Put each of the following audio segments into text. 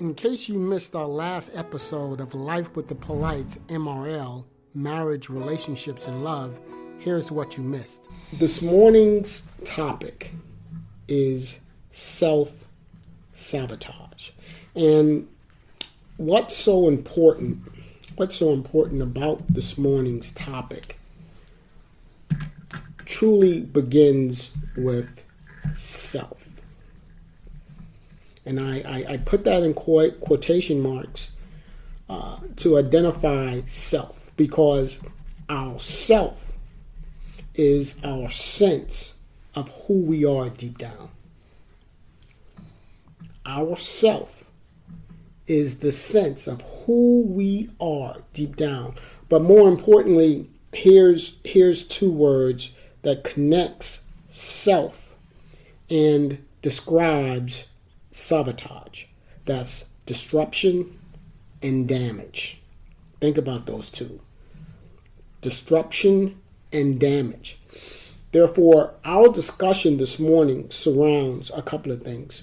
In case you missed our last episode of Life with the Polites, MRL, Marriage, Relationships, and Love, here's what you missed. This morning's topic is self-sabotage. And what's so important about this morning's topic truly begins with self. And I put that in quotation marks to identify self, because our self is our sense of who we are deep down. Our self is the sense of who we are deep down. But more importantly, here's two words that connects self and describes sabotage. That's disruption and damage. Think about those two. Disruption and damage. Therefore, our discussion this morning surrounds a couple of things.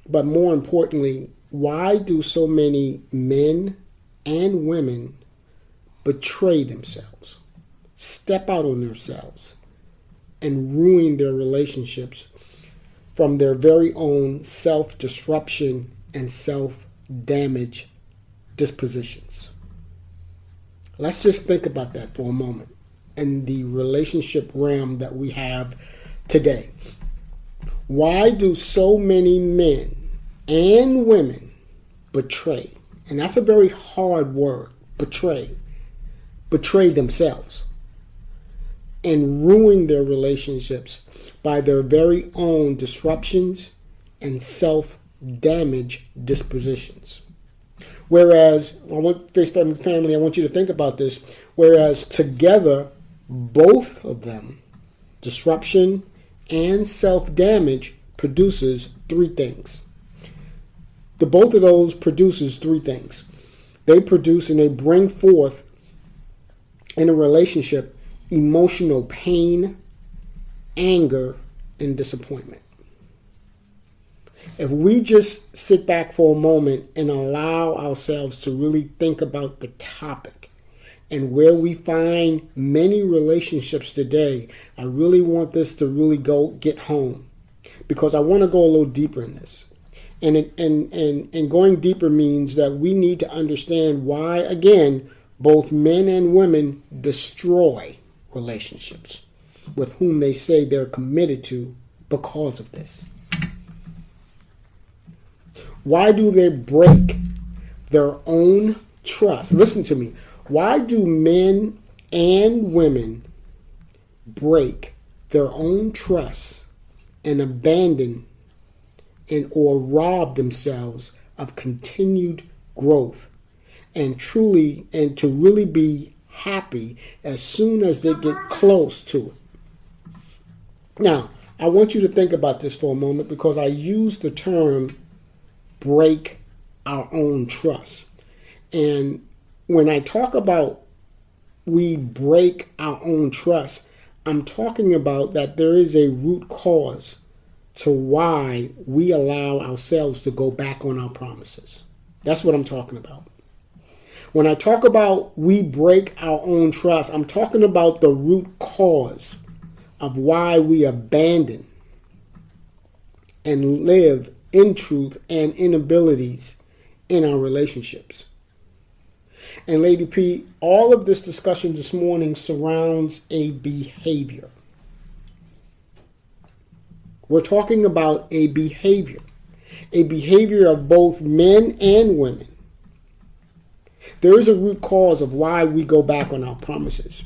But more importantly, why do so many men and women betray themselves, step out on themselves, and ruin their relationships from their very own self-disruption and self-damage dispositions? Let's just think about that for a moment in the relationship realm that we have today. Why do so many men and women betray? And that's a very hard word, betray themselves and ruin their relationships by their very own disruptions and self-damage dispositions. Whereas, family, I want you to think about this, whereas together, both of them, disruption and self-damage, produces three things. Both of those produces three things. They produce and they bring forth in a relationship emotional pain, anger, and disappointment. If we just sit back for a moment and allow ourselves to really think about the topic and where we find many relationships today, I really want this to really get home, because I want to go a little deeper in this. And going deeper means that we need to understand why, again, both men and women destroy relationships with whom they say they're committed to because of this. Why do they break their own trust? Listen to me. Why do men and women break their own trust and abandon or rob themselves of continued growth and to really be happy as soon as they get close to it? Now, I want you to think about this for a moment, because I use the term break our own trust. And when I talk about we break our own trust, I'm talking about that there is a root cause to why we allow ourselves to go back on our promises. That's what I'm talking about. When I talk about we break our own trust, I'm talking about the root cause of why we abandon and live in truth and inabilities in our relationships. And Lady P, all of this discussion this morning surrounds a behavior. We're talking about a behavior of both men and women. There is a root cause of why we go back on our promises.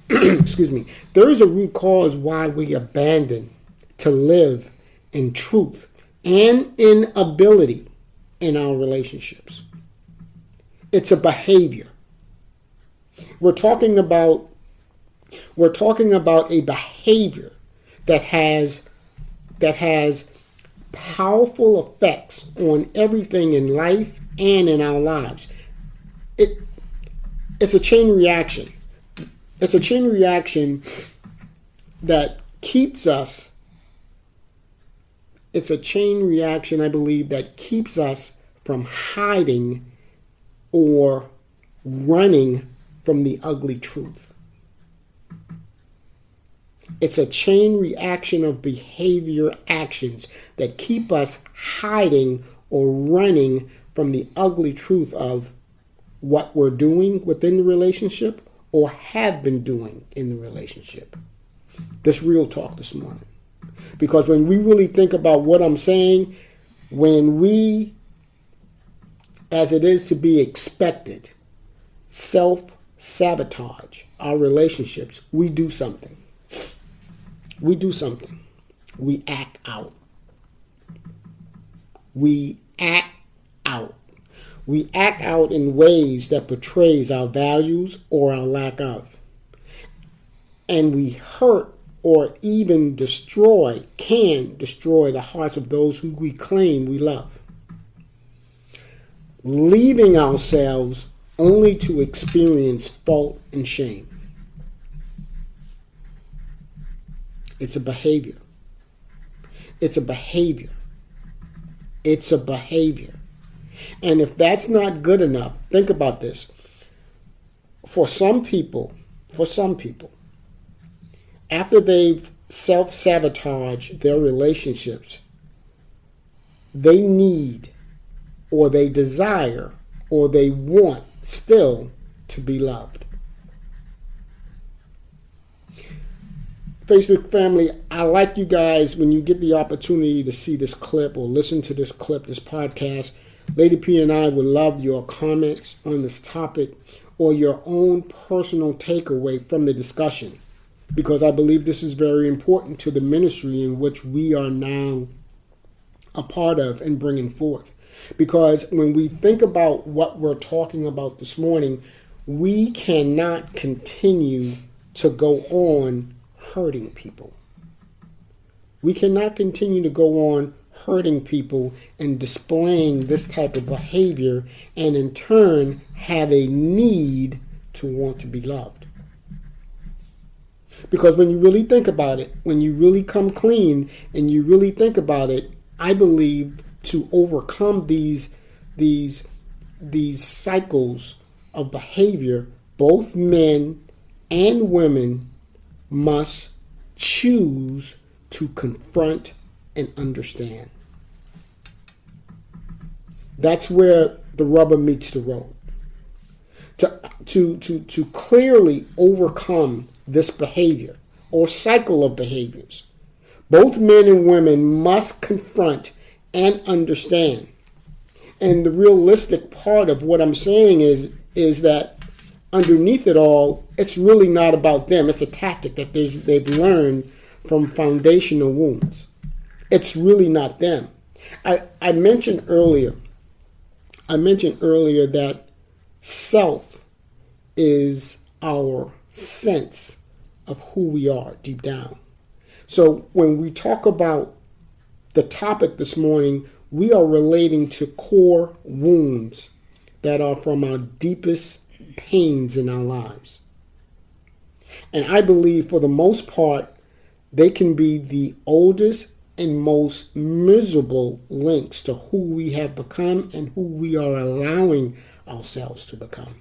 Excuse me. There is a root cause why we abandon to live in truth and in ability in our relationships. It's a behavior. We're talking about a behavior that has powerful effects on everything in life and in our lives. It's a chain reaction. It's a chain reaction that keeps us. It's a chain reaction, I believe, that keeps us from hiding or running from the ugly truth. It's a chain reaction of behavior actions that keep us hiding or running from the ugly truth of what we're doing within the relationship or have been doing in the relationship. This real talk this morning. Because when we really think about what I'm saying, when we, as it is to be expected, self-sabotage our relationships, we do something. We do something. We act out. We act out. We act out in ways that portrays our values or our lack of. And we hurt or even can destroy the hearts of those who we claim we love. Leaving ourselves only to experience fault and shame. It's a behavior. It's a behavior. It's a behavior. And if that's not good enough, think about this. For some people, after they've self-sabotaged their relationships, they need or they desire or they want still to be loved. Facebook family, I like you guys when you get the opportunity to see this clip or listen to this clip, this podcast. Lady P and I would love your comments on this topic or your own personal takeaway from the discussion, because I believe this is very important to the ministry in which we are now a part of and bringing forth. Because when we think about what we're talking about this morning, we cannot continue to go on hurting people. We cannot continue to go on hurting people and displaying this type of behavior and in turn have a need to want to be loved. Because when you really think about it, when you really come clean and you really think about it, I believe to overcome these cycles of behavior, both men and women must choose to confront and understand. That's where the rubber meets the road. To clearly overcome this behavior or cycle of behaviors, both men and women must confront and understand. And the realistic part of what I'm saying is that underneath it all, it's really not about them. It's a tactic that they've learned from foundational wounds. It's really not them. I mentioned earlier that self is our sense of who we are deep down. So when we talk about the topic this morning, we are relating to core wounds that are from our deepest pains in our lives. And I believe for the most part, they can be the oldest and most miserable links to who we have become and who we are allowing ourselves to become.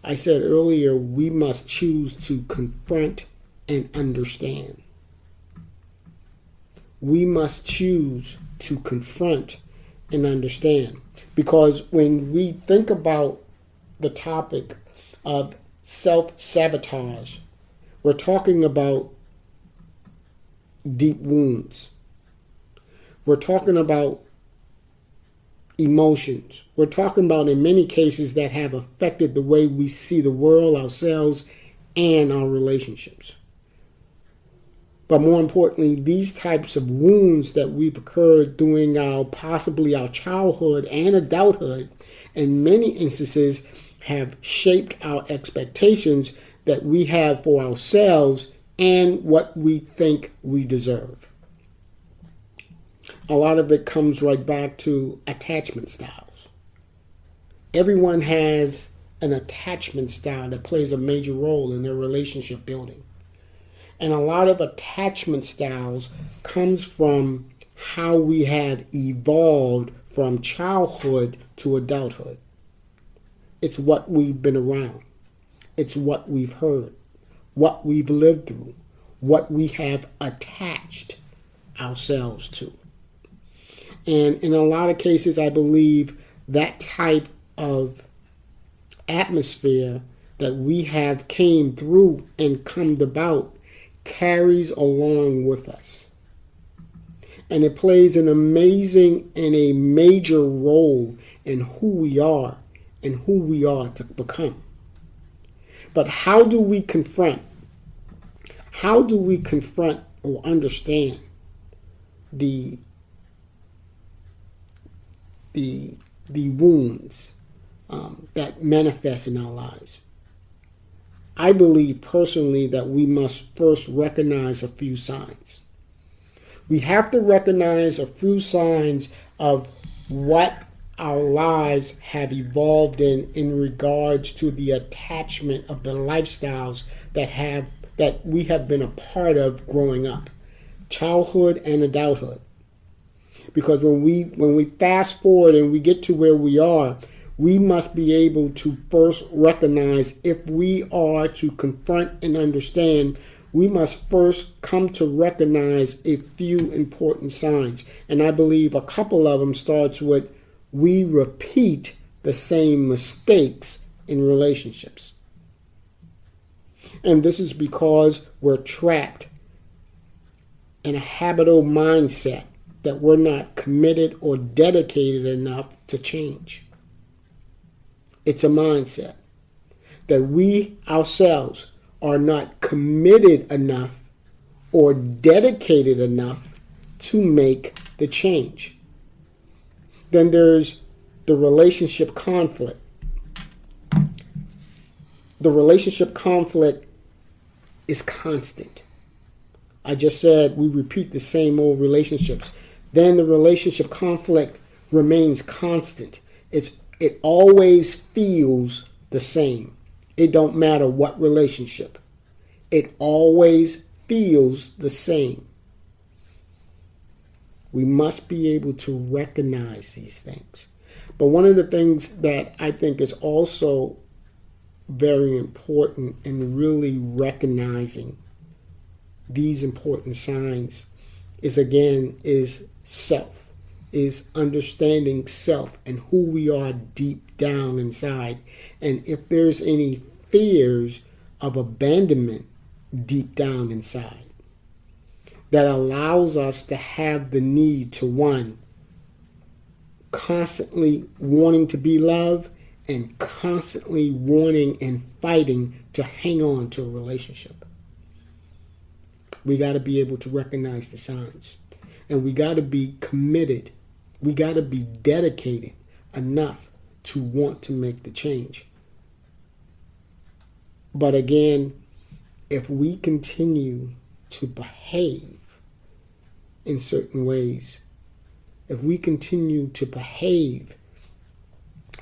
I said earlier, we must choose to confront and understand. We must choose to confront and understand. Because when we think about the topic of self-sabotage, we're talking about deep wounds. We're talking about emotions. We're talking about, in many cases, that have affected the way we see the world, ourselves, and our relationships. But more importantly, these types of wounds that we've occurred during possibly our childhood and adulthood, in many instances, have shaped our expectations that we have for ourselves and what we think we deserve. A lot of it comes right back to attachment styles. Everyone has an attachment style that plays a major role in their relationship building. And a lot of attachment styles comes from how we have evolved from childhood to adulthood. It's what we've been around. It's what we've heard, what we've lived through, what we have attached ourselves to. And in a lot of cases, I believe that type of atmosphere that we have came through and come about carries along with us. And it plays an amazing and a major role in who we are and who we are to become. But how do we confront or understand the wounds that manifest in our lives? I believe personally that we must first recognize a few signs. We have to recognize a few signs of what our lives have evolved in regards to the attachment of the lifestyles that we have been a part of growing up, childhood and adulthood. Because when we fast forward and we get to where we are, we must be able to first recognize, if we are to confront and understand, we must first come to recognize a few important signs. And I believe a couple of them starts with, we repeat the same mistakes in relationships. And this is because we're trapped in a habitual mindset that we're not committed or dedicated enough to change. It's a mindset that we ourselves are not committed enough or dedicated enough to make the change. Then there's the relationship conflict. The relationship conflict is constant. I just said we repeat the same old relationships. Then the relationship conflict remains constant. It always feels the same. It don't matter what relationship. It always feels the same. We must be able to recognize these things. But one of the things that I think is also very important in really recognizing these important signs is self, is understanding self and who we are deep down inside. And if there's any fears of abandonment deep down inside that allows us to have the need to, one, constantly wanting to be loved and constantly wanting and fighting to hang on to a relationship. We got to be able to recognize the signs. And we got to be committed. We got to be dedicated enough to want to make the change. But again, if we continue to behave in certain ways, if we continue to behave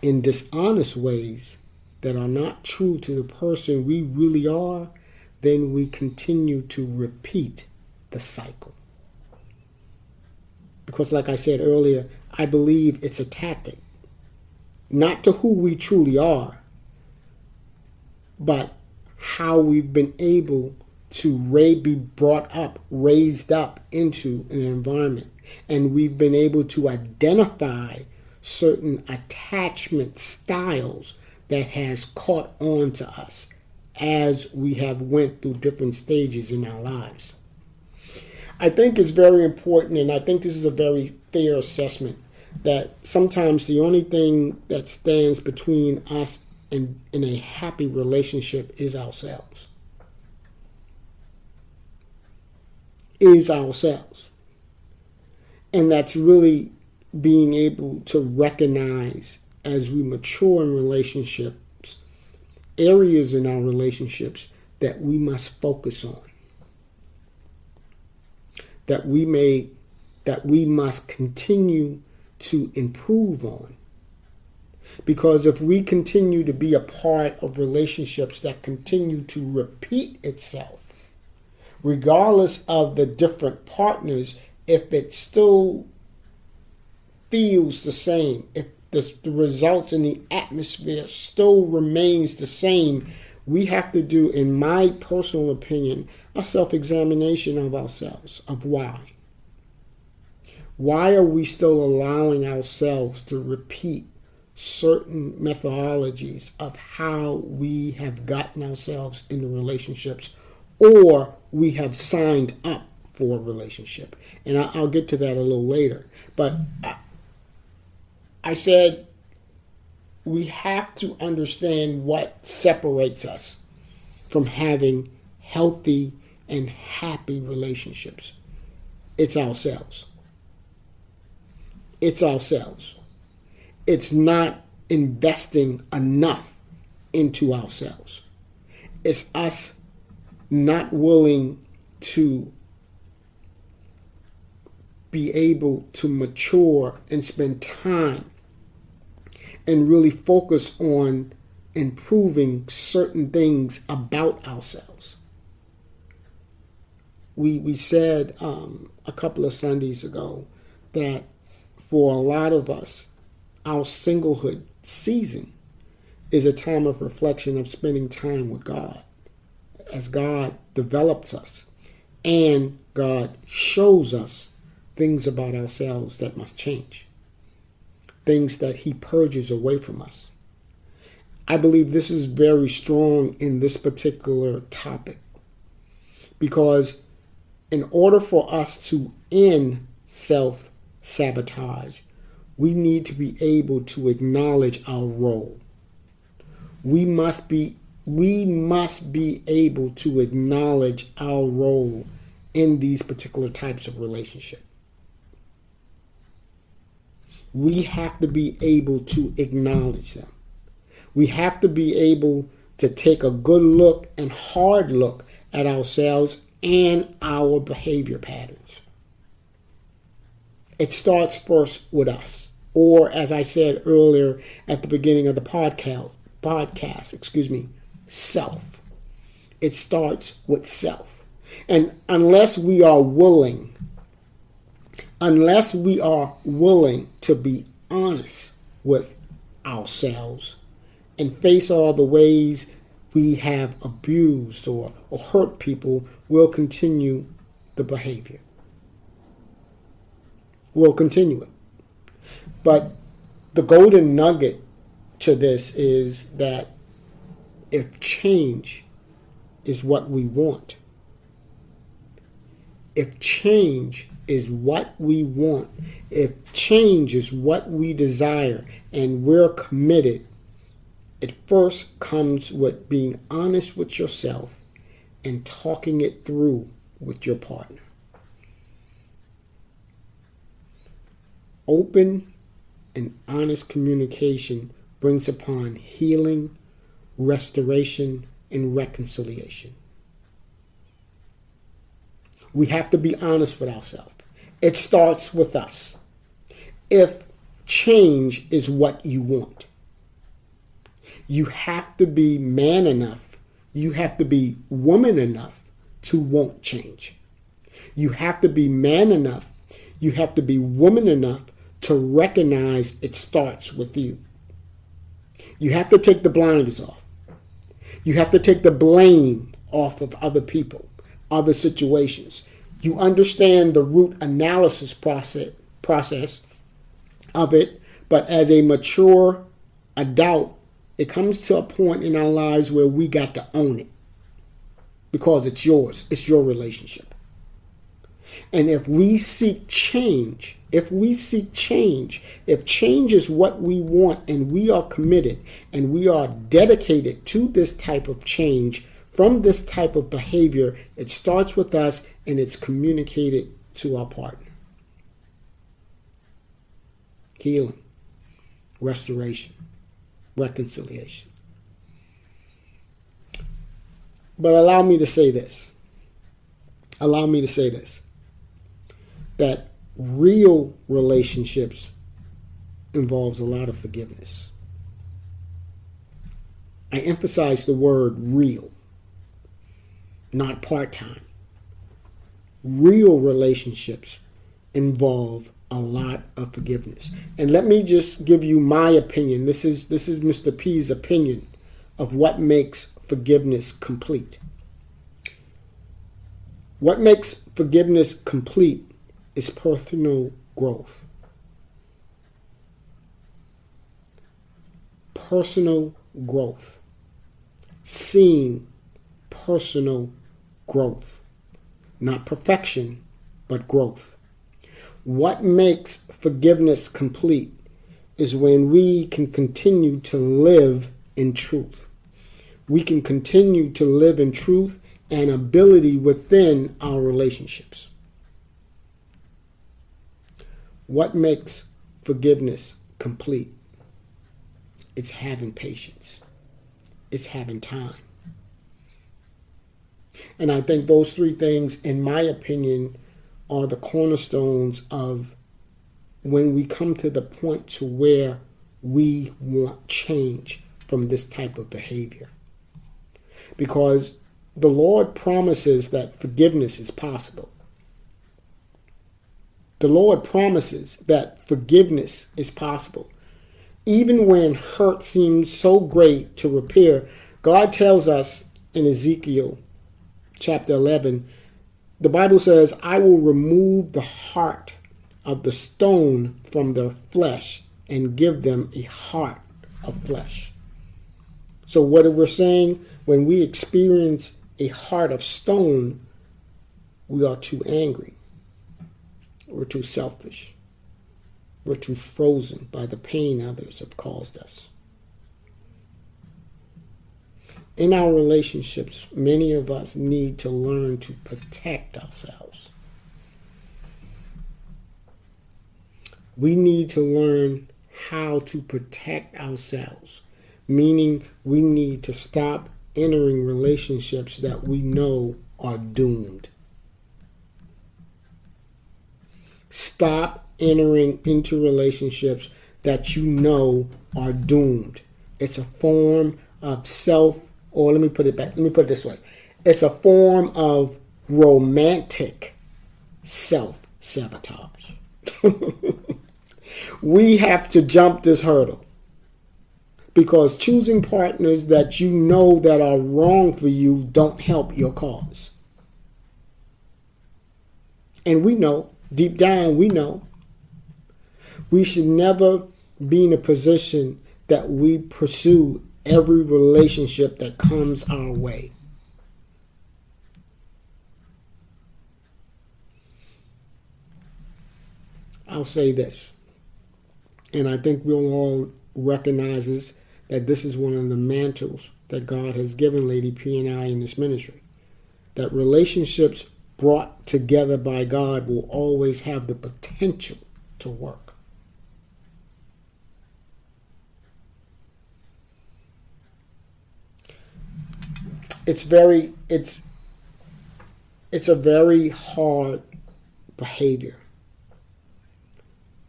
in dishonest ways that are not true to the person we really are, then we continue to repeat the cycle. Because like I said earlier, I believe it's a tactic, not to who we truly are, but how we've been able to be brought up, raised up into an environment. And we've been able to identify certain attachment styles that has caught on to us as we have went through different stages in our lives. I think it's very important, and I think this is a very fair assessment, that sometimes the only thing that stands between us and in a happy relationship is ourselves. And that's really being able to recognize, as we mature in relationships, areas in our relationships that we must focus on, that we must continue to improve on. Because if we continue to be a part of relationships that continue to repeat itself, regardless of the different partners, if it still feels the same, if the results in the atmosphere still remains the same, we have to do, in my personal opinion, a self-examination of ourselves, of why. Why are we still allowing ourselves to repeat certain methodologies of how we have gotten ourselves into relationships, or we have signed up for a relationship? And I'll get to that a little later. But I said we have to understand what separates us from having healthy and happy relationships. It's ourselves. It's ourselves. It's not investing enough into ourselves. It's us not willing to be able to mature and spend time and really focus on improving certain things about ourselves. We said a couple of Sundays ago that for a lot of us, our singlehood season is a time of reflection, of spending time with God as God develops us and God shows us things about ourselves that must change, things that He purges away from us. I believe this is very strong in this particular topic, because in order for us to end self-sabotage, we need to be able to acknowledge our role. We must be able to acknowledge our role in these particular types of relationship. We have to be able to acknowledge them. We have to be able to take a good look and hard look at ourselves and our behavior patterns. It starts first with us, or as I said earlier at the beginning of the podcast, self. It starts with self. And unless we are willing to be honest with ourselves and face all the ways we have abused or hurt people, we'll continue the behavior. We'll continue it. But the golden nugget to this is that if change is what we want, if change is what we want, if change is what we desire, and we're committed, it first comes with being honest with yourself and talking it through with your partner. Open and honest communication brings upon healing, restoration, and reconciliation. We have to be honest with ourselves. It starts with us. If change is what you want, you have to be man enough, you have to be woman enough to want change. You have to be man enough, you have to be woman enough to recognize it starts with you. You have to take the blinders off. You have to take the blame off of other people, other situations. You understand the root analysis process of it, but as a mature adult, it comes to a point in our lives where we got to own it because it's yours. It's your relationship. And if we seek change, if change is what we want and we are committed and we are dedicated to this type of change from this type of behavior, it starts with us and it's communicated to our partner. Healing, restoration, reconciliation. But allow me to say this. That real relationships involves a lot of forgiveness. I emphasize the word real, not part-time. Real relationships involve a lot of forgiveness. And let me just give you my opinion. This is Mr. P's opinion of what makes forgiveness complete. What makes forgiveness complete is personal growth. Personal growth. Seeing personal growth. Not perfection, but growth. What makes forgiveness complete is when we can continue to live in truth. We can continue to live in truth and ability within our relationships. What makes forgiveness complete? It's having patience. It's having time. And I think those three things, in my opinion, are the cornerstones of when we come to the point to where we want change from this type of behavior. Because the Lord promises that forgiveness is possible. The Lord promises that forgiveness is possible. Even when hurt seems so great to repair, God tells us in Ezekiel chapter 11, the Bible says, I will remove the heart of the stone from their flesh and give them a heart of flesh. So what we're saying, when we experience a heart of stone, we are too angry. We're too selfish. We're too frozen by the pain others have caused us. In our relationships, many of us need to learn to protect ourselves. We need to learn how to protect ourselves, meaning we need to stop entering relationships that we know are doomed. Stop entering into relationships that you know are doomed. It's a form of let me put it this way. It's a form of romantic self-sabotage. We have to jump this hurdle, because choosing partners that you know that are wrong for you don't help your cause. And we know, deep down we know, we should never be in a position that we pursue every relationship that comes our way. I'll say this, and I think we'll all recognize that this is one of the mantles that God has given Lady P and I in this ministry, that relationships brought together by God will always have the potential to work. It's a very hard behavior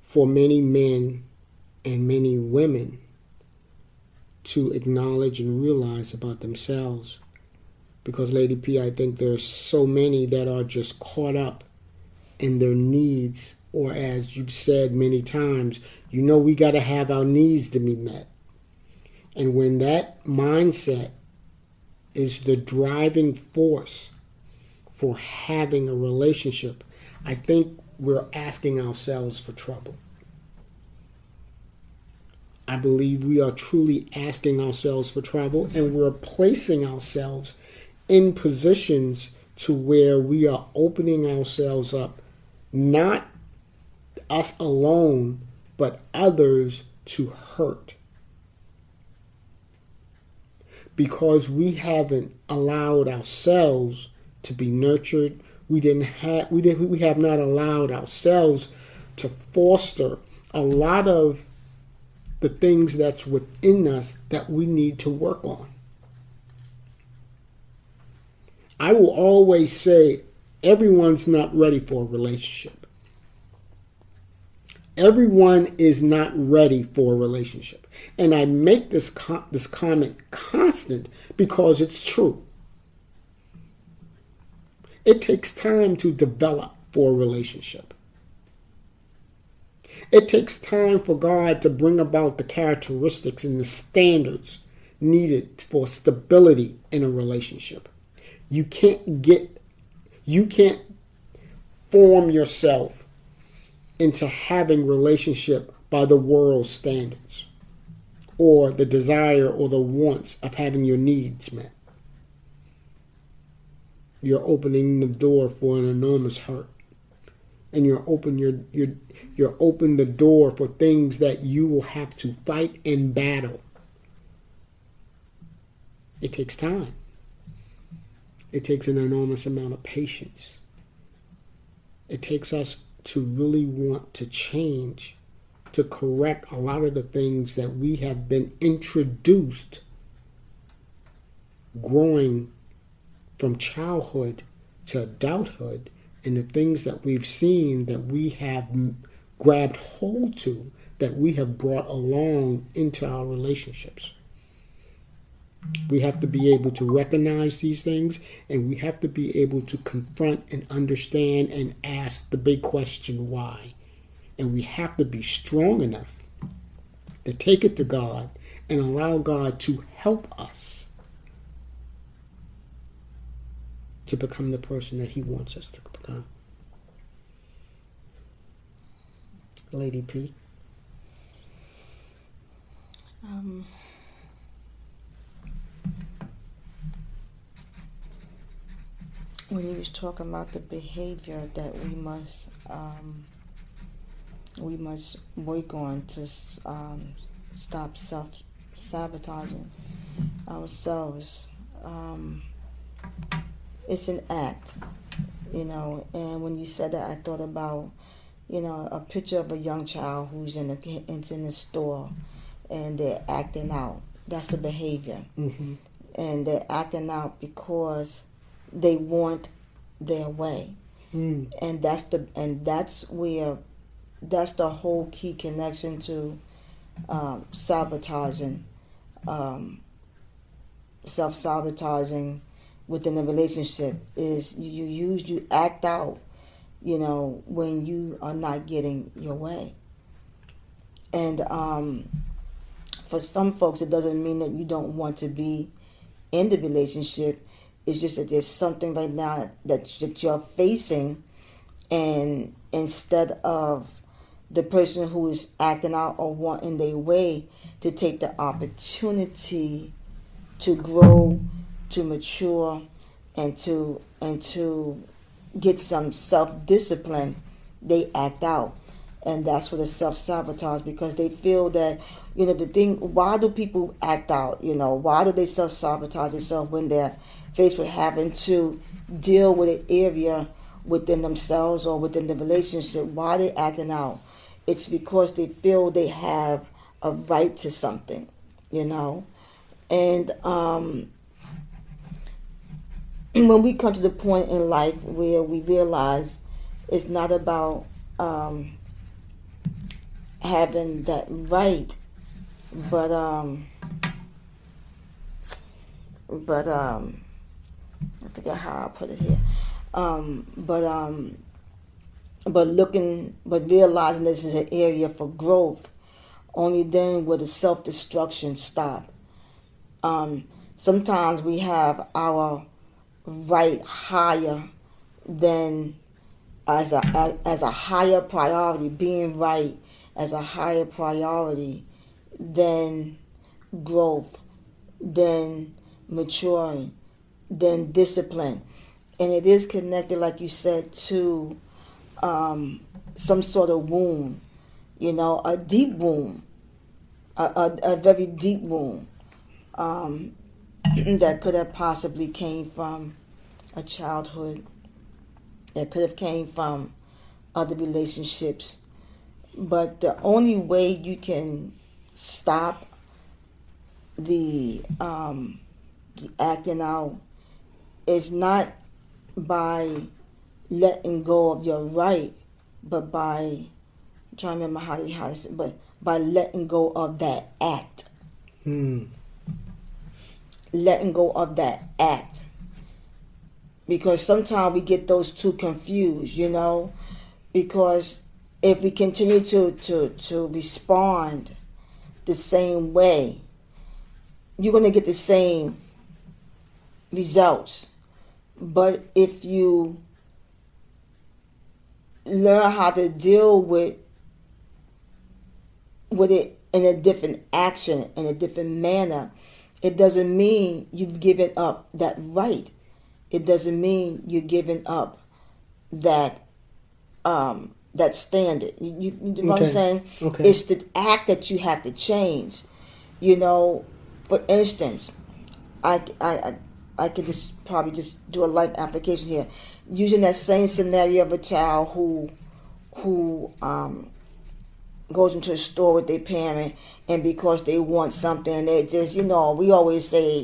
for many men and many women to acknowledge and realize about themselves. Because, Lady P, I think there's so many that are just caught up in their needs, or as you've said many times, we got to have our needs to be met. And when that mindset is the driving force for having a relationship, I think we're asking ourselves for trouble. I believe we are truly asking ourselves for trouble, and we're placing ourselves in positions to where we are opening ourselves up, not us alone, but others to hurt. Because we haven't allowed ourselves to be nurtured. We have not allowed ourselves to foster a lot of the things that's within us that we need to work on. I will always say everyone's not ready for a relationship. Everyone is not ready for a relationship. And I make this comment constant because it's true. It takes time to develop for a relationship. It takes time for God to bring about the characteristics and the standards needed for stability in a relationship. You can't form yourself into having relationship by the world's standards or the desire or the wants of having your needs met. You're opening the door for an enormous hurt. And you're open the door for things that you will have to fight and battle. It takes time. It takes an enormous amount of patience. It takes us to really want to change, to correct a lot of the things that we have been introduced growing from childhood to adulthood, and the things that we've seen that we have grabbed hold to, that we have brought along into our relationships. We have to be able to recognize these things, and we have to be able to confront and understand and ask the big question, why? And we have to be strong enough to take it to God and allow God to help us to become the person that He wants us to become. Lady P. When he was talking about the behavior that we must work on to stop self-sabotaging ourselves, it's an act, and when you said that, I thought about, a picture of a young child who's in the store and they're acting out. That's a behavior. Mm-hmm. And they're acting out because they want their way. And that's the whole key connection to sabotaging, self-sabotaging within a relationship is you act out, when you are not getting your way. And for some folks, it doesn't mean that you don't want to be in the relationship. It's just that there's something right now that you're facing, and instead of the person who is acting out or wanting their way to take the opportunity to grow, to mature, and to get some self-discipline, they act out. And that's what is self-sabotage, because they feel that, why do people act out? Why do they self-sabotage themselves when they're faced with having to deal with an area within themselves or within the relationship? Why are they acting out? It's because they feel they have a right to something, And when we come to the point in life where we realize it's not about having that right, but I forget how I put it here. But realizing this is an area for growth, only then will the self-destruction stop. Sometimes we have our right higher than as a higher priority, being right as a higher priority than growth, than maturing, than discipline. And it is connected, like you said, to some sort of wound, a deep wound, a very deep wound that could have possibly came from a childhood, that could have came from other relationships. But the only way you can stop the acting out is not by letting go of your right, but by, I'm trying to remember how to say, but by letting go of that act. Letting go of that act. Because sometimes we get those two confused, because if we continue to respond the same way, you're going to get the same results. But if you learn how to deal with it in a different action, in a different manner, it doesn't mean you've given up that right. It doesn't mean you're giving up that that standard. You know what I'm saying? Okay. It's the act that you have to change. You know, for instance, I could just probably just do a life application here, using that same scenario of a child who goes into a store with their parent, and because they want something, they just, we always say,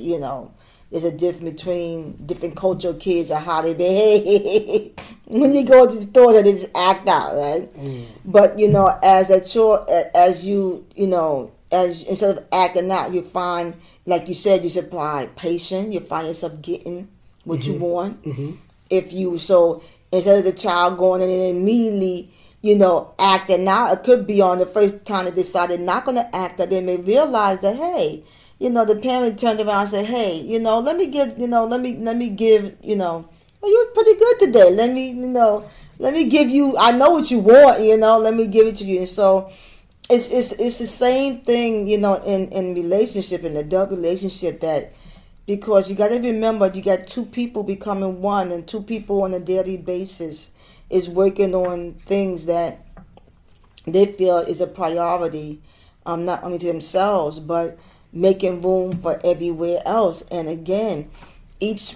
there's a difference between different cultural kids and how they behave. When you go to the store, they just act out, right? But as instead of acting out, you find, like you said, you supply patience. You find yourself getting what you want. If you instead of the child going in and immediately, acting out, it could be on the first time they decided not going to act, that they may realize that, hey, the parent turned around and said, hey, let me give, well, you're pretty good today. Let me give you, I know what you want, let me give it to you. And so it's the same thing, in relationship, in adult relationship, that because you got to remember, you got two people becoming one, and two people on a daily basis is working on things that they feel is a priority, not only to themselves, but making room for everywhere else. And again, each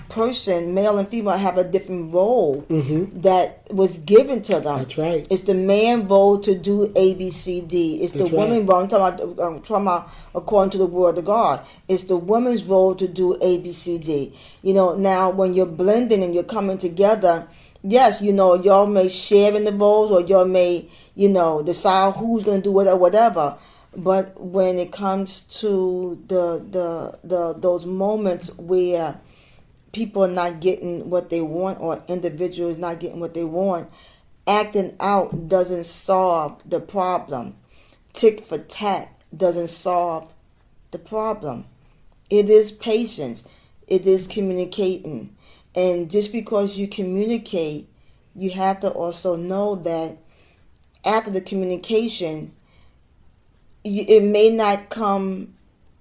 person, male and female, have a different role that was given to them. That's right. It's the man role to do A, B, C, D. It's the woman role. I'm talking about according to the word of God. It's the woman's role to do A, B, C, D. Now when you're blending and you're coming together, yes, y'all may share in the roles, or y'all may, decide who's going to do whatever. But when it comes to those moments where people are not getting what they want, or individuals not getting what they want, acting out doesn't solve the problem. Tick for tat doesn't solve the problem. It is patience. It is communicating. And just because you communicate, you have to also know that after the communication, it may not come,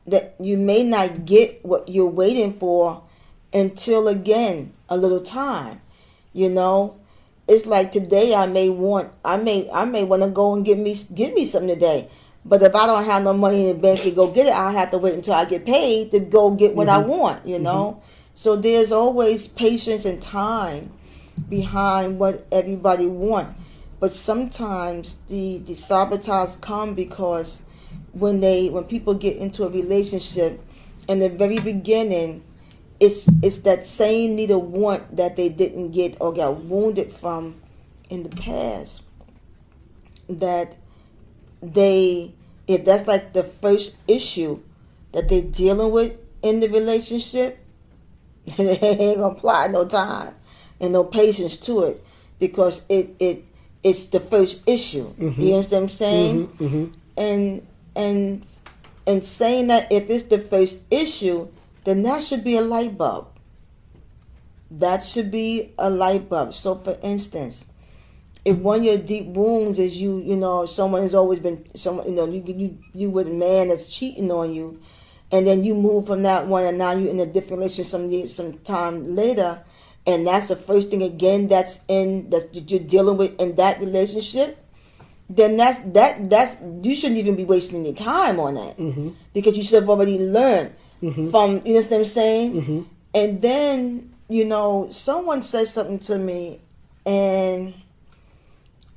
that you may not get what you're waiting for until, again, a little time. It's like today I may want to go and get me something today. But if I don't have no money in the bank to go get it, I'll have to wait until I get paid to go get what I want, So there's always patience and time behind what everybody wants. But sometimes the sabotage come because when people get into a relationship, in the very beginning, it's that same need or want that they didn't get or got wounded from in the past, that if that's like the first issue that they're dealing with in the relationship, they ain't gonna apply no time and no patience to it, because it's the first issue. You understand what I'm saying? And saying that if it's the first issue, then that should be a light bulb. That should be a light bulb. So, for instance, if one of your deep wounds is someone has always been you with a man that's cheating on you, and then you move from that one, and now you're in a different relationship some time later, and that's the first thing again that you're dealing with in that relationship, then that's you shouldn't even be wasting any time on that, because you should have already learned from, you know what I'm saying? And then someone said something to me, and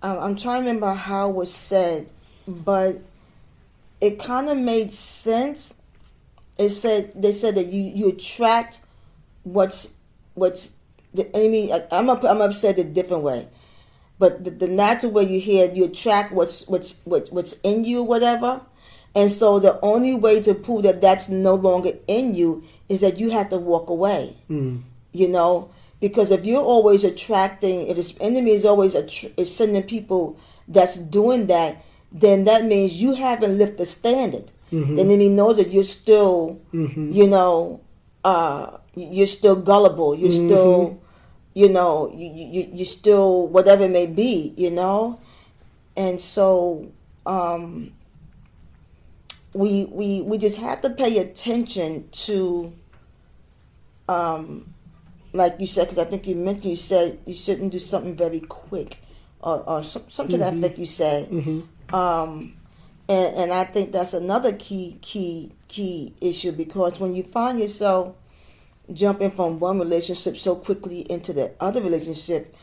I'm trying to remember how it was said, but it kind of made sense. They said that you attract what's the enemy. I'm gonna say it a different way, but the natural way you hear it, you attract what's in you, whatever. And so the only way to prove that that's no longer in you is that you have to walk away. Because if you're always attracting, if the enemy is always is sending people that's doing that, then that means you haven't lifted the standard. Mm-hmm. The enemy knows that you're still, Mm-hmm. you're still gullible. You're Mm-hmm. still, you're still whatever it may be, And so we just have to pay attention to, like you said, because I think you said you shouldn't do something very quick, or something to that effect you said. Mm-hmm. And I think that's another key issue, because when you find yourself jumping from one relationship so quickly into the other relationship,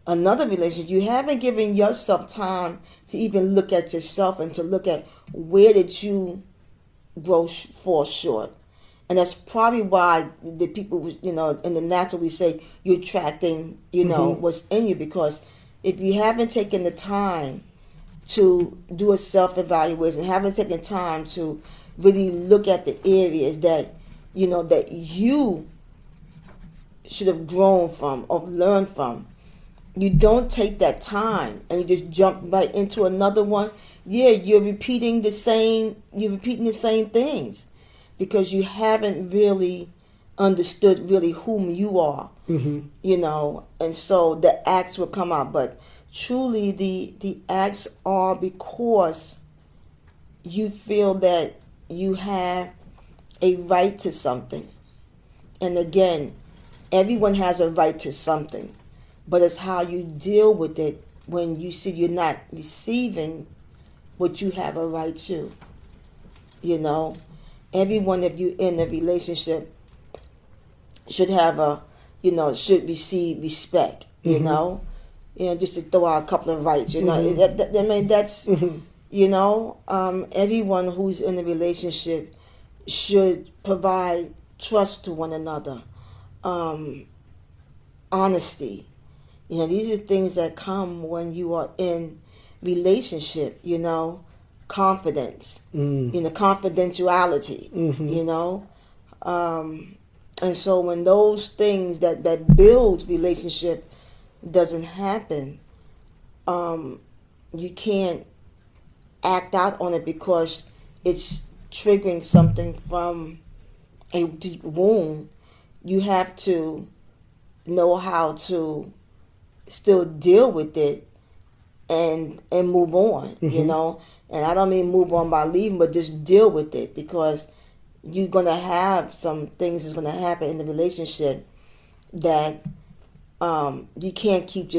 another relationship, you haven't given yourself time to even look at yourself and to look at where did you fall short. And that's probably why the people, in the natural we say you're attracting, Mm-hmm. what's in you, because if you haven't taken the time to do a self-evaluation, haven't taken time to really look at the areas that, that you should have grown from or learned from, you don't take that time and you just jump right into another one. Yeah, you're repeating the same things, because you haven't really understood really whom you are. Mm-hmm. And so the acts will come out. But truly the acts are because you feel that you have a right to something. And again, everyone has a right to something, but it's how you deal with it when you see you're not receiving what you have a right to. Everyone, if you're in a relationship, should have should receive respect. Just to throw out a couple of rights. Mm-hmm. I mean, that's Mm-hmm. everyone who's in a relationship should provide trust to one another, honesty. These are things that come when you are in relationship. Confidence. Mm-hmm. Confidentiality. Mm-hmm. And so when those things that builds relationship doesn't happen, you can't act out on it, because it's triggering something from a deep wound. You have to know how to still deal with it and move on. Mm-hmm. And I don't mean move on by leaving, but just deal with it, because you're gonna have some things that's gonna happen in the relationship that you can't keep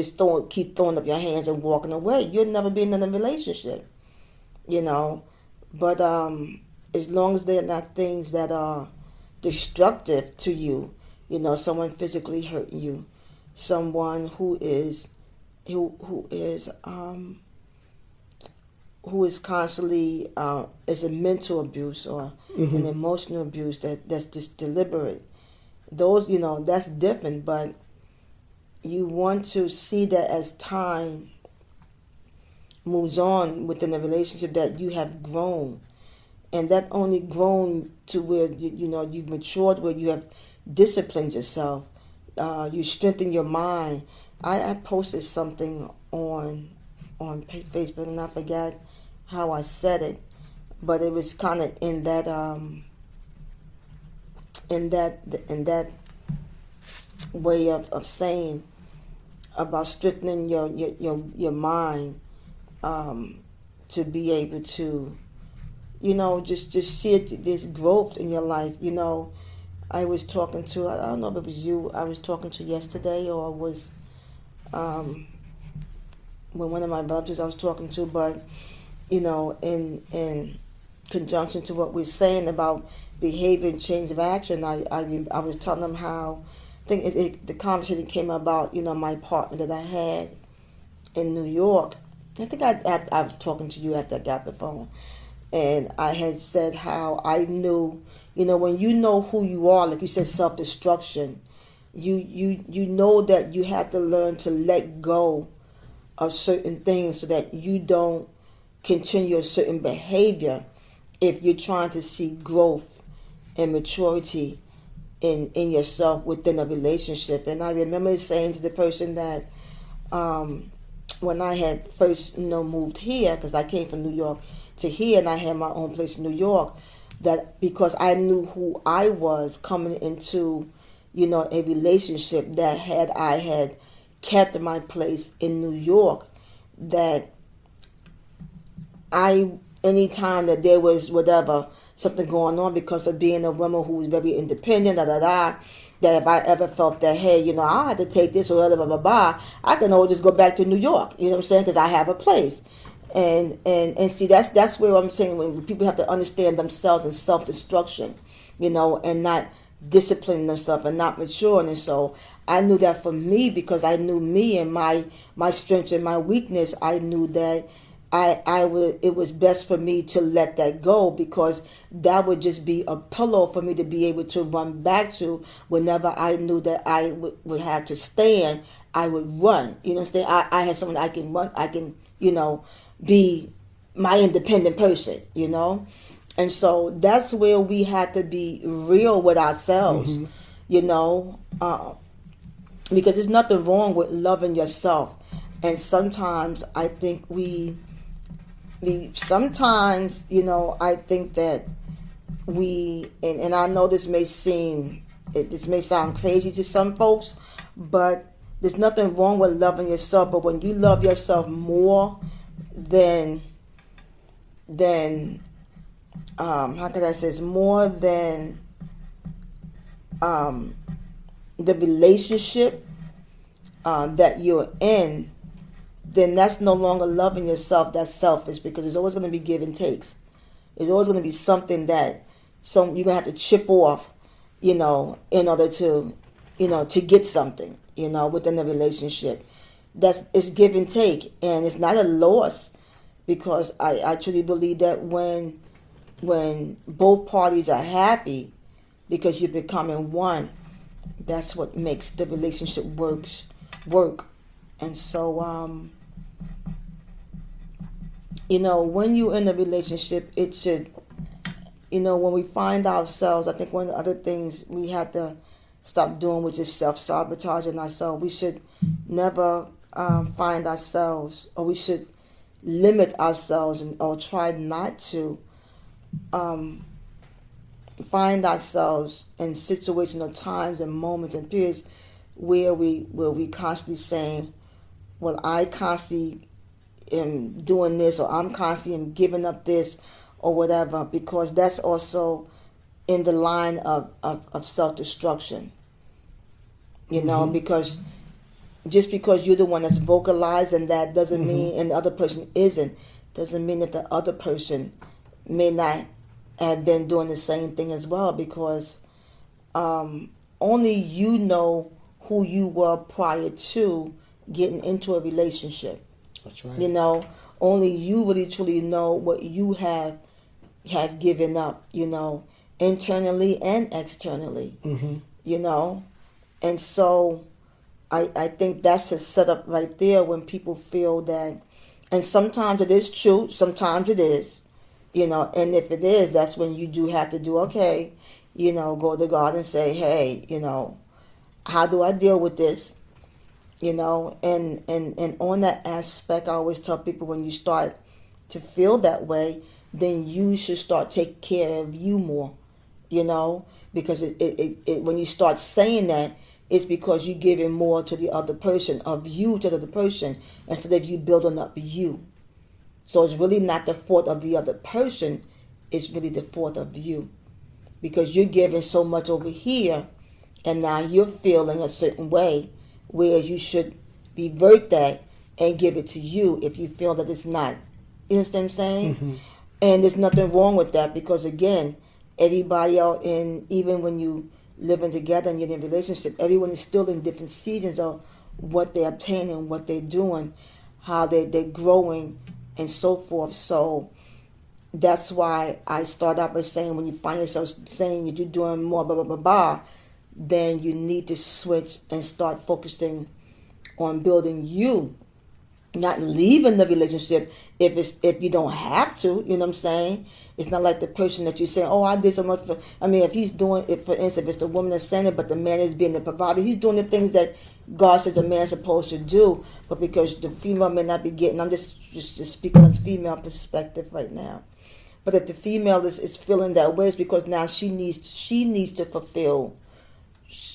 throwing up your hands and walking away. You'll never be in a relationship. But as long as they're not things that are destructive to you, someone physically hurting you, someone who is constantly is a mental abuse or an Mm-hmm. emotional abuse that's just deliberate. Those, that's different, but you want to see that as time moves on within a relationship, that you have grown, and that only grown to where you've matured, where you have disciplined yourself, you strengthen your mind. I posted something on Facebook, and I forgot how I said it, but it was kind of in that way of saying about strengthening your mind, to be able to just see it, this growth in your life. I was talking to, I don't know if it was you I was talking to yesterday, or it was when one of my relatives I was talking to, but in conjunction to what we're saying about behavior and change of action, I was telling them how I think the conversation came about, my partner that I had in New York. I think I was talking to you after I got the phone, and I had said how I knew, when you know who you are, like you said, self-destruction, you know that you have to learn to let go of certain things so that you don't continue a certain behavior if you're trying to see growth and maturity in yourself within a relationship. And I remember saying to the person that when I had first moved here, because I came from New York to here, and I had my own place in New York, that because I knew who I was coming into a relationship, that I had kept my place in New York, that anytime that there was whatever something going on, because of being a woman who was very independent, that if I ever felt that, hey, I had to take this or blah blah blah, I can always just go back to New York. You know what I'm saying? Because I have a place. And see, that's where I'm saying, when people have to understand themselves and self-destruction, and not disciplining themselves and not maturing. And so I knew that for me, because I knew me and my strengths and my weakness, I knew that it was best for me to let that go, because that would just be a pillow for me to be able to run back to whenever I knew that I would have to stand. I would run. You know what I'm saying? I had someone I can run. I can be my independent person. And so that's where we had to be real with ourselves. Because there's nothing wrong with loving yourself. And sometimes I think sometimes, I think that and I know this may sound crazy to some folks, but there's nothing wrong with loving yourself. But when you love yourself more than how can I say this, more than the relationship that you're in, then that's no longer loving yourself. That's selfish, because there's always going to be give and takes. There's always going to be something that you're going to have to chip off, in order to, to get something, within the relationship. It's give and take, and it's not a loss, because I truly believe that when both parties are happy, because you're becoming one, that's what makes the relationship work. And so, when you're in a relationship, it should, when we find ourselves, I think one of the other things we have to stop doing, which is self-sabotaging ourselves. We should never find ourselves, or we should limit ourselves, or try not to find ourselves in situations or times and moments and periods where we constantly saying, well, I constantly am doing this, or I'm constantly am giving up this, or whatever, because that's also in the line of self-destruction. Because just because you're the one that's vocalizing that doesn't mean, and the other person doesn't mean that the other person may not have been doing the same thing as well, because only you know who you were prior to getting into a relationship. That's right. Only you really truly know what you have given up, internally and externally. And so I think that's a setup right there, when people feel that, and sometimes it is true, sometimes it is, and if it is, that's when you do have to do, okay, go to God and say, hey, how do I deal with this? And on that aspect, I always tell people, when you start to feel that way, then you should start taking care of you more, because it when you start saying that, it's because you're giving more to the other person, of you to the other person, instead of you building up you. So it's really not the fault of the other person, it's really the fault of you, because you're giving so much over here, and now you're feeling a certain way, whereas you should revert that and give it to you if you feel that it's not. You understand what I'm saying? And there's nothing wrong with that, because again, everybody out even when you living together and you're in a relationship, everyone is still in different seasons of what they're obtaining, what they're doing, how they're growing, and so forth. So that's why I start out by saying, when you find yourself saying that you're doing more blah blah blah blah, then you need to switch and start focusing on building you, not leaving the relationship if you don't have to. You know what I'm saying? It's not like the person that you say, oh, I did so much for. I mean, if he's doing it, for instance, if it's the woman that's saying it, but the man is being the provider, he's doing the things that God says a man's supposed to do. But because the female may not be getting, I'm just speaking on female perspective right now. But if the female is feeling that way, it's because now she needs to fulfill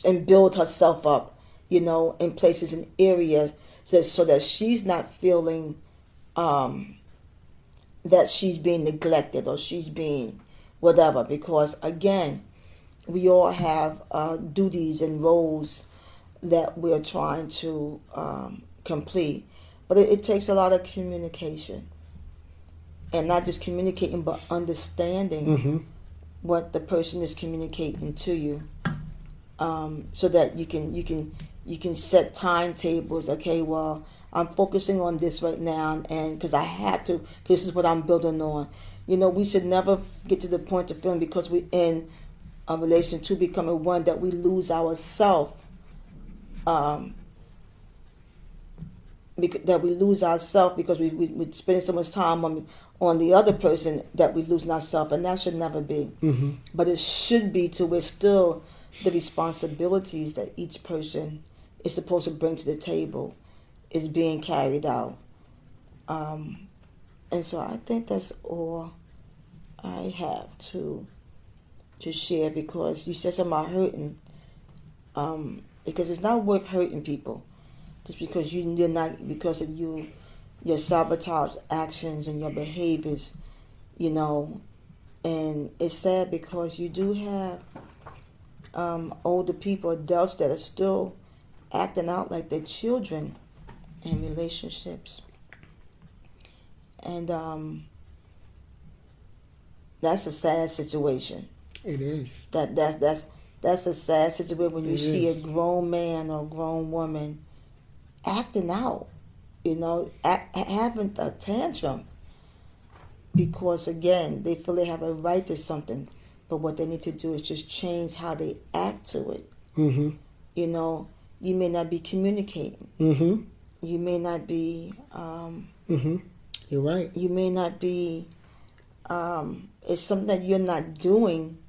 and build herself up, in places and areas, so that she's not feeling that she's being neglected or she's being whatever. Because again, we all have duties and roles that we're trying to complete, but it takes a lot of communication, and not just communicating, but understanding what the person is communicating to you, so that you can set timetables. Okay, well, I'm focusing on this right now, and because I had to, this is what I'm building on. We should never get to the point of feeling because we're in a relation to becoming one that we lose ourselves. That we lose ourselves because we spend so much time on the other person that we lose ourselves, and that should never be. But it should be to where still the responsibilities that each person is supposed to bring to the table is being carried out. And so I think that's all I have to share, because you said something about hurting, because it's not worth hurting people just because you're not, because of your sabotage actions and your behaviors, and it's sad because you do have older people, adults, that are still acting out like they're children in relationships. And that's a sad situation. It is. That's a sad situation when you see a grown man or a grown woman acting out, having a tantrum, because again, they feel they have a right to something, but what they need to do is just change how they act to it. You may not be communicating. You may not be. You're right. You may not be. It's something that you're not doing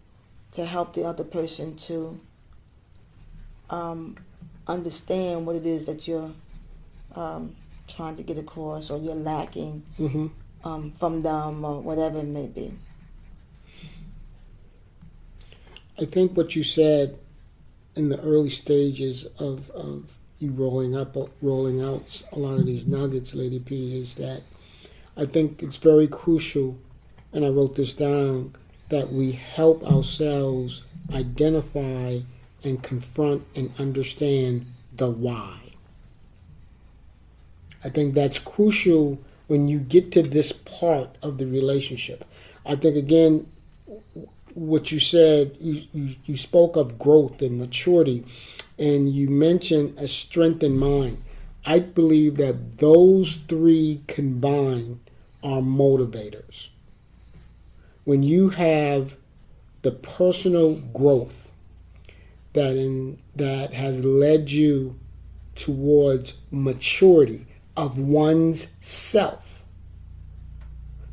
to help the other person to understand what it is that you're trying to get across, or you're lacking from them, or whatever it may be. I think what you said in the early stages of you rolling out a lot of these nuggets, Lady P, is that I think it's very crucial, and I wrote this down, that we help ourselves identify and confront and understand the why. I think that's crucial when you get to this part of the relationship. I think, again, what you said, you spoke of growth and maturity, and you mentioned a strengthened mind. I believe that those three combined are motivators. When you have the personal growth that has led you towards maturity of one's self,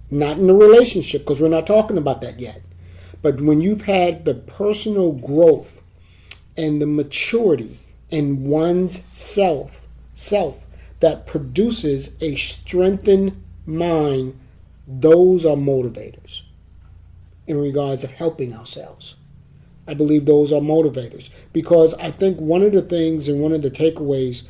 not in a relationship, because we're not talking about that yet, but when you've had the personal growth and the maturity in one's self that produces a strengthened mind, those are motivators in regards of helping ourselves. I believe those are motivators, because I think one of the things and one of the takeaways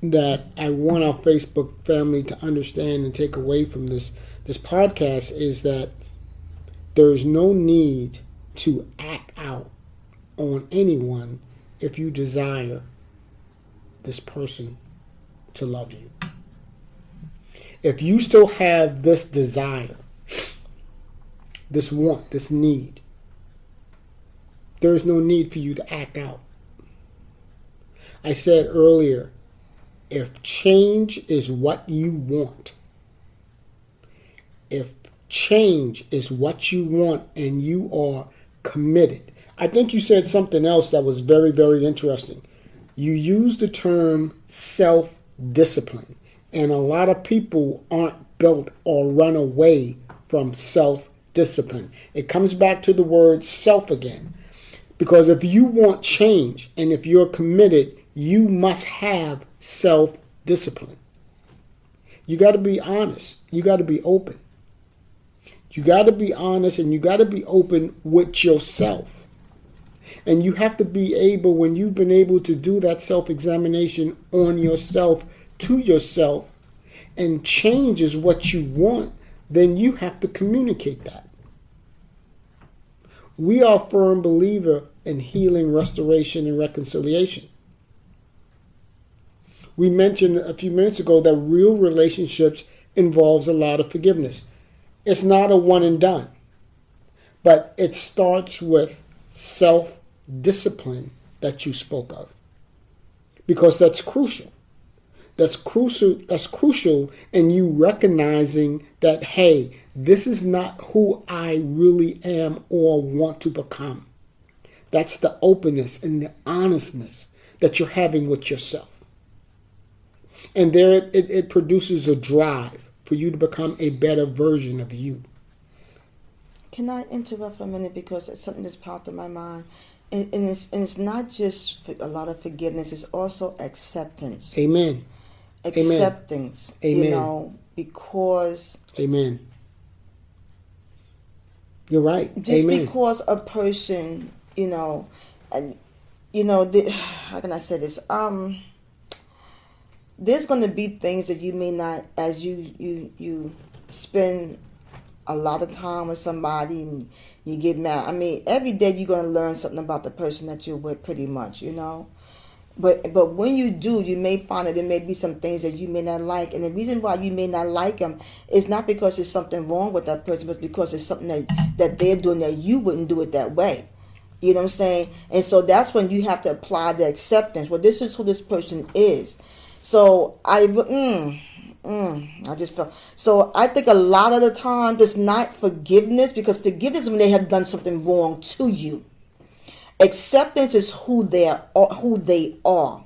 that I want our Facebook family to understand and take away from this podcast is that there's no need to act out on anyone if you desire this person to love you. If you still have this desire, this want, this need, there's no need for you to act out. I said earlier, if change is what you want, if change is what you want and you are committed. I think you said something else that was very, very interesting. You used the term self-discipline. And a lot of people aren't built or run away from self-discipline. It comes back to the word self again. Because if you want change and if you're committed, you must have self-discipline. You got to be honest. You got to be open. You got to be honest and you got to be open with yourself. And you have to be able, when you've been able to do that self-examination on yourself, to yourself, and change is what you want, then you have to communicate that. We are a firm believer in healing, restoration, and reconciliation. We mentioned a few minutes ago that real relationships involves a lot of forgiveness. It's not a one and done, but it starts with self-discipline that you spoke of, because that's crucial. That's crucial in you recognizing that, hey, this is not who I really am or want to become. That's the openness and the honestness that you're having with yourself. And there it produces a drive for you to become a better version of you. Can I interrupt for a minute, because it's something that's popped in my mind? And it's not just a lot of forgiveness, it's also acceptance. Amen. Acceptance. Amen. Because... Amen. You're right. Just Amen. because a person, and how can I say this? There's going to be things that you may not, as you spend a lot of time with somebody and you get mad. I mean, every day you're going to learn something about the person that you're with, pretty much, But when you do, you may find that there may be some things that you may not like. And the reason why you may not like them is not because there's something wrong with that person, but because it's something that they're doing that you wouldn't do it that way. You know what I'm saying? And so that's when you have to apply the acceptance. Well, this is who this person is. So I just felt. So I think a lot of the time it's not forgiveness, because forgiveness is when they have done something wrong to you. Acceptance is who they are.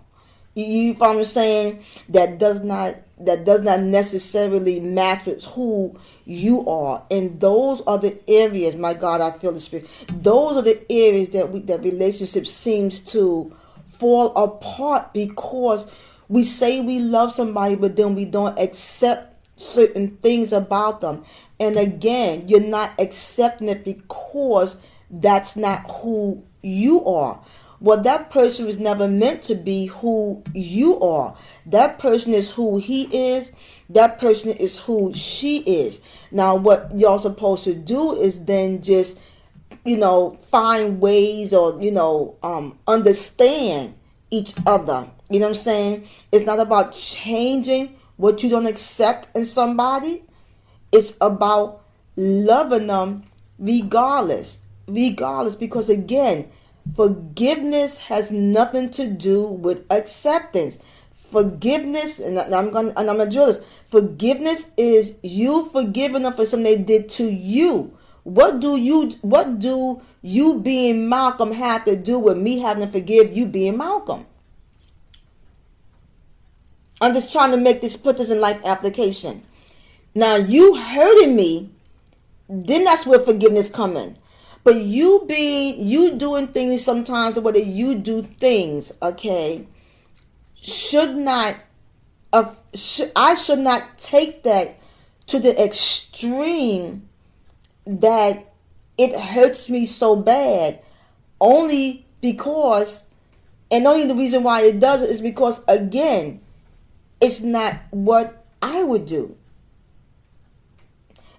You know what I'm saying? That does not necessarily match with who you are. And those are the areas, my God, I feel the Spirit. Those are the areas that relationship seems to fall apart, because we say we love somebody, but then we don't accept certain things about them. And again, you're not accepting it because that's not who you are. Well, that person was never meant to be who you are. That person is who he is. That person is who she is. Now, what you're supposed to do is then just, find ways or, understand each other. You know what I'm saying? It's not about changing what you don't accept in somebody. It's about loving them regardless, because again, forgiveness has nothing to do with acceptance. Forgiveness, and I'm gonna drill this. Forgiveness is you forgiving them for something they did to you. What do you being Malcolm have to do with me having to forgive you being Malcolm? I'm just trying to put this in life application. Now, you hurting me, then that's where forgiveness come in. But you doing things sometimes the way that you do things, okay, I should not take that to the extreme that it hurts me so bad, only because, and only the reason why it does it is because, again, it's not what I would do.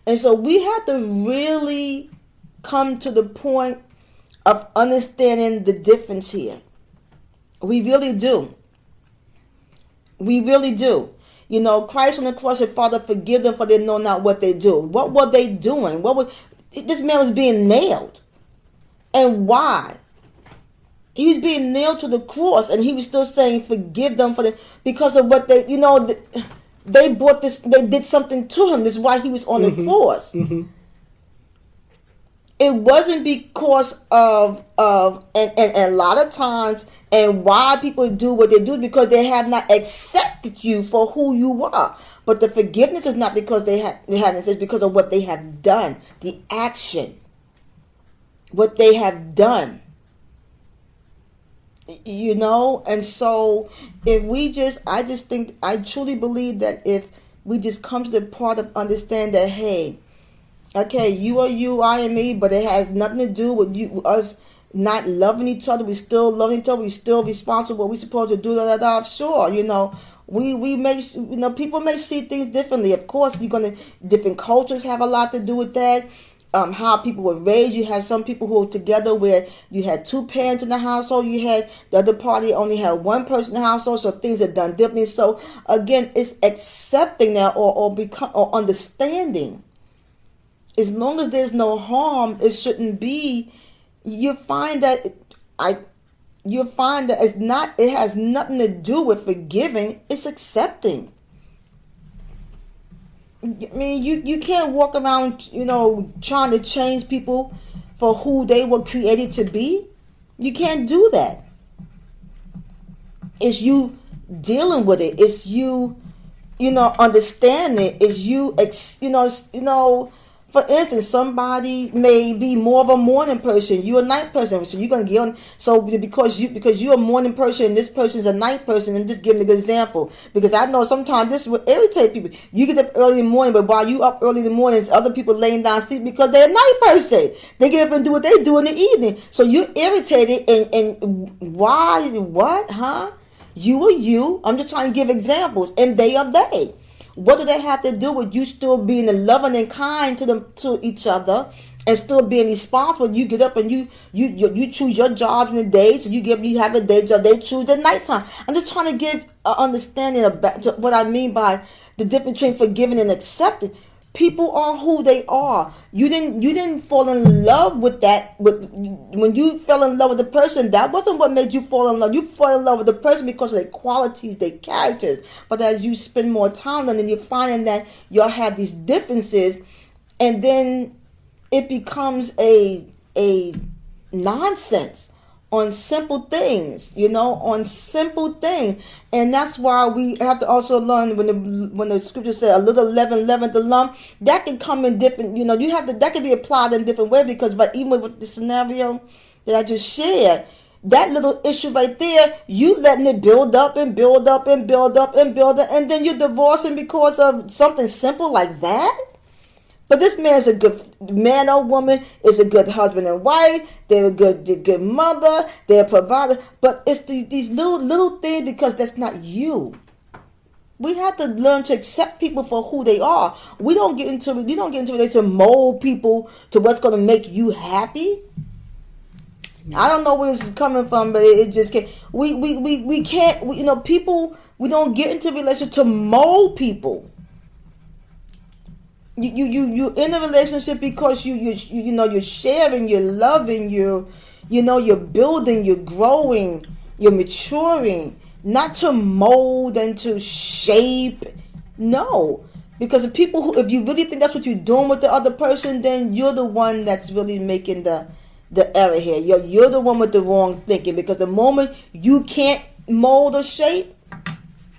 And so we have to really come to the point of understanding the difference here. We really do. We really do. Christ on the cross said, Father, forgive them, for they know not what they do. What were they doing? This man was being nailed. And why? He was being nailed to the cross, and he was still saying, forgive them because of what they did something to him. This is why he was on the cross. Mm-hmm. It wasn't because and a lot of times, and why people do what they do, because they have not accepted you for who you are. But the forgiveness is not because they haven't, it's because of what they have done, the action, what they have done. And so if we just, I truly believe that if we just come to the part of understand that, hey, okay, you are you, I am me, but it has nothing to do with us not loving each other. We still love each other. We still responsible. What we supposed to do? Sure, we may, people may see things differently. Of course, different cultures have a lot to do with that. How people were raised. You have some people who were together where you had two parents in the household. You had the other party only had one person in the household, so things are done differently. So again, it's accepting that or understanding. As long as there's no harm, it shouldn't be. You find that it's not. It has nothing to do with forgiving. It's accepting. I mean, you can't walk around, trying to change people for who they were created to be. You can't do that. It's you dealing with it. It's you, understanding it. It's you, for instance, somebody may be more of a morning person. You're a night person, so you're gonna get on. So because you're a morning person and this person's a night person, I'm just giving a good example because I know sometimes this will irritate people. You get up early in the morning, but while you up early in the morning, other people laying down sleep because they're a night person. They get up and do what they do in the evening. So you're irritated, and why? What? Huh? You are you. I'm just trying to give examples, and they are they. What do they have to do with you still being loving and kind to each other and still being responsible? You get up and you choose your jobs in the day, so you have a day job. They choose the nighttime. I'm just trying to give an understanding of what I mean by the difference between forgiving and accepting. People are who they are. You didn't fall in love with that. When you fell in love with the person, that wasn't what made you fall in love. You fell in love with the person because of their qualities, their characters. But as you spend more time on them, you're finding that y'all have these differences, and then it becomes a nonsense on simple things, on simple things. And that's why we have to also learn when the scripture says a little leaven the lump, that can come in different, that can be applied in different ways, because even with the scenario that I just shared, that little issue right there, you letting it build up and build up and build up and build up, and then you're divorcing because of something simple like that. But this man's a good man or woman, is a good husband and wife. They're a good mother. They're a provider. But it's these little things, because that's not you. We have to learn to accept people for who they are. You don't get into it to mold people to what's going to make you happy. I don't know where this is coming from, but it just can't. We can't. People. We don't get into a relationship to mold people. You in a relationship because you're sharing, you're loving, you're building, you're growing, you're maturing, not to mold and to shape. No, because if you really think that's what you're doing with the other person, then you're the one that's really making the error here. You're the one with the wrong thinking, because the moment you can't mold or shape.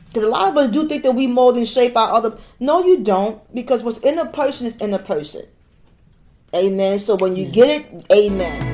Because a lot of us do think that we mold and shape our other. No, you don't. Because what's in a person is in a person. Amen. So when you get it, amen.